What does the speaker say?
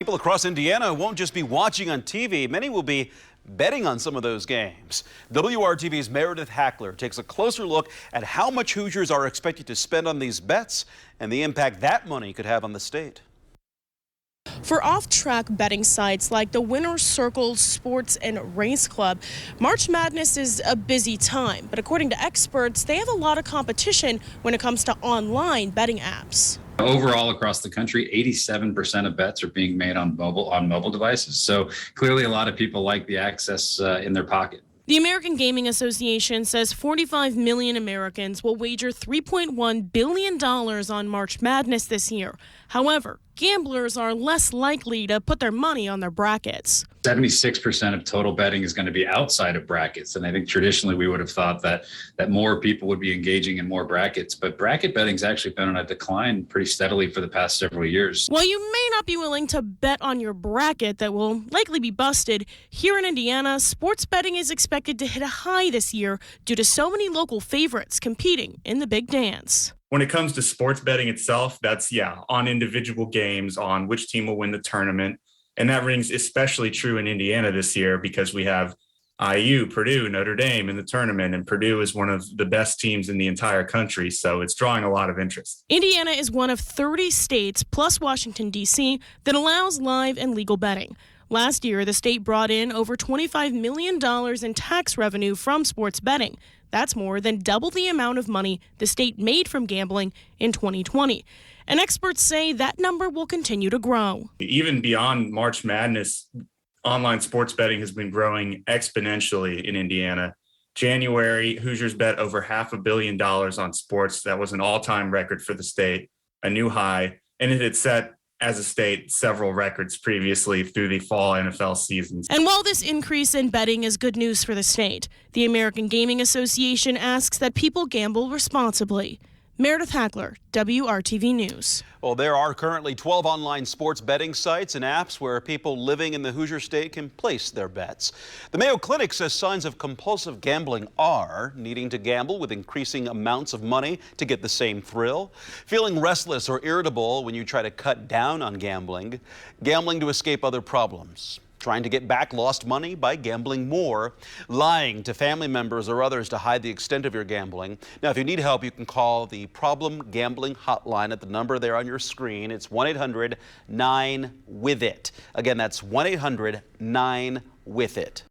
People across Indiana won't just be watching on TV. Many will be betting on some of those games. WRTV's Meredith Hackler takes a closer look at how much Hoosiers are expected to spend on these bets and the impact that money could have on the state. For off-track betting sites like the Winner's Circle Sports and Race Club, March Madness is a busy time. But according to experts, they have a lot of competition when it comes to online betting apps. Overall, across the country, 87% of bets are being made on mobile devices. So clearly, a lot of people like the access in their pocket. The American Gaming Association says 45 million Americans will wager $3.1 billion on March Madness this year. However, gamblers are less likely to put their money on their brackets. 76% of total betting is going to be outside of brackets. And I think traditionally we would have thought that more people would be engaging in more brackets. But bracket betting has actually been on a decline pretty steadily for the past several years. While you may not be willing to bet on your bracket that will likely be busted, here in Indiana, sports betting is expected to hit a high this year due to so many local favorites competing in the big dance. When it comes to sports betting itself, that's, on individual games, on which team will win the tournament. And that rings especially true in Indiana this year because we have IU, Purdue, Notre Dame in the tournament, and Purdue is one of the best teams in the entire country, so it's drawing a lot of interest. Indiana is one of 30 states, plus Washington, D.C., that allows live and legal betting. Last year, the state brought in over $25 million in tax revenue from sports betting. That's more than double the amount of money the state made from gambling in 2020. And experts say that number will continue to grow. Even beyond March Madness, online sports betting has been growing exponentially in Indiana. January, Hoosiers bet over $500 million on sports. That was an all-time record for the state, a new high, and it had set as a state several records previously through the fall NFL seasons. And while this increase in betting is good news for the state, the American Gaming Association asks that people gamble responsibly. Meredith Hackler, WRTV News. Well, there are currently 12 online sports betting sites and apps where people living in the Hoosier State can place their bets. The Mayo Clinic says signs of compulsive gambling are needing to gamble with increasing amounts of money to get the same thrill, feeling restless or irritable when you try to cut down on gambling, gambling to escape other problems, trying to get back lost money by gambling more, lying to family members or others to hide the extent of your gambling. Now, if you need help, you can call the Problem Gambling Hotline at the number there on your screen. It's 1-800-9-WITH-IT. Again, that's 1-800-9-WITH-IT.